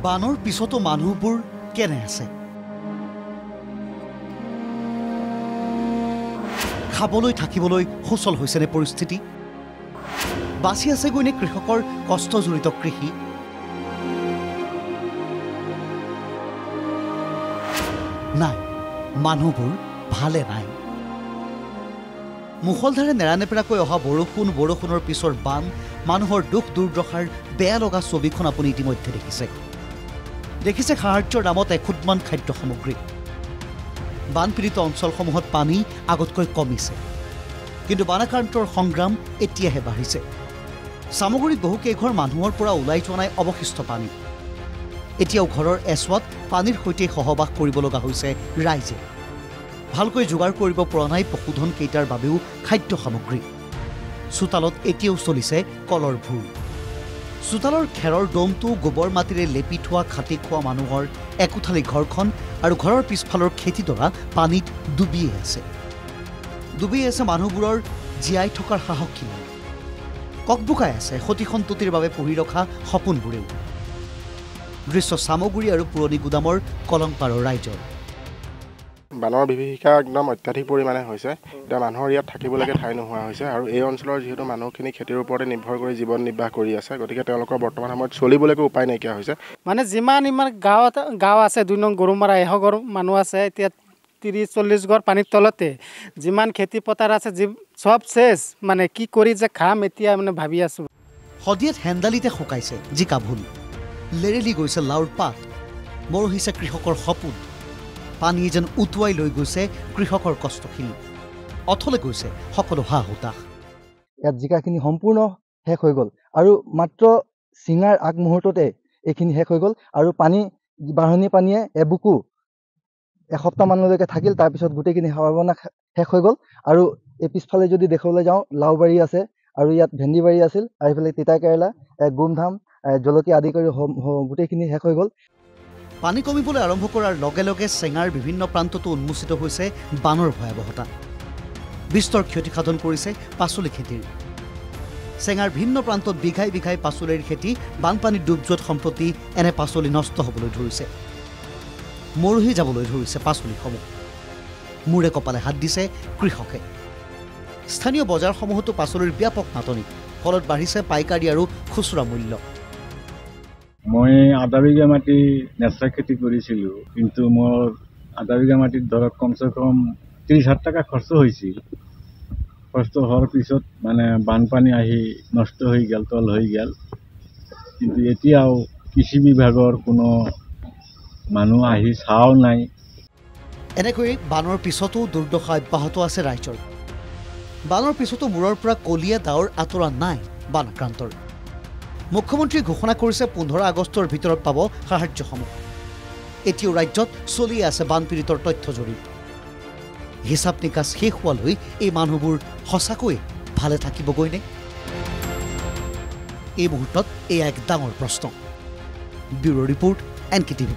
বানৰ পিছতো মানুহবোৰ কেনে আছে খাবলৈ থাকিবলৈ সুচল হৈছেনে পৰিস্থিতি বাছি আছে গৈনে কৃষকৰ কষ্টজড়িত কৃষি নাই মানুহবোৰ ভালে নাই মুখলধাৰে নেৰানেপেৰাকৈ অহা বৰষুণৰ পিছৰ বান মানুহৰ দুখ দুৰ্দশাৰ বেয়া লগা ছবিখন আপুনি ইতিমধ্যে দেখিছে সাহায্যৰ নামত এখুদমান খাদ্য সামগ্ৰী বানপীড়িত অঞ্চলসমূহত পানী আগতকৈ কমিছে কিন্তু বানাক্ৰান্তৰ সংগ্ৰাম এতিয়াহে বাঢ়িছে সামগ্ৰীত বহুকেইঘৰ মানুহৰ পৰা ওলাই যোৱা নাই অৱশিষ্ট পানী এতিয়াও ঘৰৰ এছৱাত পানীৰ সৈতে সহবাস কৰিব লগা হৈছে ৰাইজে ভালকৈ যোগাৰ কৰিব পৰা নাই পশুধন কেইটাৰ বাবেও খাদ্য সামগ্ৰী চোতালত এতিয়াও চলিছে কলৰ ভূৰ চোতালৰ খেৰৰ দমটো গোবৰ মাটিৰে লেপি থোৱা খাটি খোৱা মানুহৰ একোঠালি ঘৰখন আৰু ঘৰৰ পিছফালৰ খেতিডৰা পানীত ডুবিয়ে আছে মানুহবোৰৰ জীয়াই থকাৰ সাহস কিমান ককবুকাই আছে সতিসন্ততিৰ বাবে পঢ়ি ৰখা সপোনবোৰেও দৃশ্য সামগ্ৰী আৰু পুৰণি গুদামৰ কলংপাৰৰ ৰাইজৰ বানৰ বিভীষিকা একদম অত্যাধিক পৰিমাণে হৈছে এতিয়া মানুহৰ ইয়াত থাকিবলৈকে ঠাই নোহোৱা হৈছে আৰু এই অঞ্চলৰ যিহেতু মানুহখিনি খেতিৰ ওপৰতে নিৰ্ভৰ কৰি জীৱন নিৰ্বাহ কৰি আছে গতিকে তেওঁলোকৰ বৰ্তমান সময়ত চলিবলৈকে উপায় নাইকিয়া হৈছে মানে যিমান গাঁও আছে 2 নং গৰুমাৰা 100 ঘৰ মানুহ আছে এতিয়া 30-40 ঘৰ পানীৰ তলতে যিমান খেতি পথাৰ আছে সব শেষ মানে কি কৰি যে খাম এতিয়া মানে ভাবি আছো হদিয়াত হেন্দালিতে শুকাইছে জিকা ভুল লেৰেলি গৈছে লাউৰ পাত মৰহিছে কৃষকৰ সপোন পানী যেন উটুৱাই লৈ গৈছে কৃষকৰ কষ্টখিনি অথলে গৈছে সকলো হা হুতাশ ইয়াত জিকাখিনি সম্পূৰ্ণ শেষ হৈ গ'ল আৰু মাত্ৰ সিঙাৰ আগমুহূৰ্ততে এইখিনি শেষ হৈ গ'ল আৰু পানী বাঢ়নী পানীয়ে এবুকু এসপ্তাহ মানলৈকে থাকিল তাৰ পিছত গোটেইখিনি সৰ্বনাশ শেষ হৈ গ'ল আৰু এই পিছফালে যদি দেখাবলৈ যাওঁ লাউবাৰী আছে আৰু ইয়াত ভেন্দিবাৰী আছিল আৰু ইফালে তিতা কেৰেলা গুমধাম জলকীয়া আদি কৰি গোটেইখিনি শেষ হৈ গ'ল পানী কমিবলৈ আৰম্ভ কৰাৰ লগে লগে চেঙাৰ বিভিন্ন প্ৰান্ততো উন্মোচিত হৈছে বানৰ ভয়াৱহতা বিস্তৰ ক্ষতি সাধন কৰিছে পাচলি খেতিৰ চেঙাৰ ভিন্ন প্ৰান্তত বিঘাই বিঘাই পাচলিৰ খেতি বানপানীত ডুব যোৱাত সম্প্ৰতি এনে পাচলি নষ্ট হ'বলৈ ধৰিছে মৰহি যাবলৈ ধৰিছে পাচলিসমূহ মূৰে কপালে হাত দিছে কৃষকে স্থানীয় বজাৰসমূহতো পাচলিৰ ব্যাপক নাটনি ফলত বাঢ়িছে পাইকাৰী আৰু খুচুৰা মূল্য মই আধা বিঘা মাটি নেচা খেতি কৰিছিলোঁ কিন্তু মোৰ আধা বিঘা মাটিত ধৰক কমচে কম 30,000 টকা খৰচ হৈছিল খৰচ হোৱাৰ পিছত মানে বানপানী আহি নষ্ট হৈ গ'ল তল হৈ গ'ল কিন্তু এতিয়াও কৃষি বিভাগৰ কোনো মানুহ আহি চাও নাই এনেকৈ বানৰ পিছতো দুৰ্দশা অব্যাহত আছে ৰাইজৰ বানৰ পিছতো মূৰৰ পৰা কলিয়া ডাৱৰ আঁতৰা নাই বানাক্ৰান্তৰ মুখ্যমন্ত্ৰীয়ে ঘোষণা কৰিছে 15 আগষ্টৰ ভিতৰত পাব সাহায্যসমূহ এতিয়াও ৰাজ্যত চলি আছে বানপীড়িতৰ তথ্য জৰীপ হিচাপ নিকাচ শেষ হোৱালৈ এই মানুহবোৰ সঁচাকৈ ভালে থাকিবগৈনে এই মুহূৰ্তত এয়া এক ডাঙৰ প্ৰশ্ন ব্যুৰ' ৰিপৰ্ট NKTV+।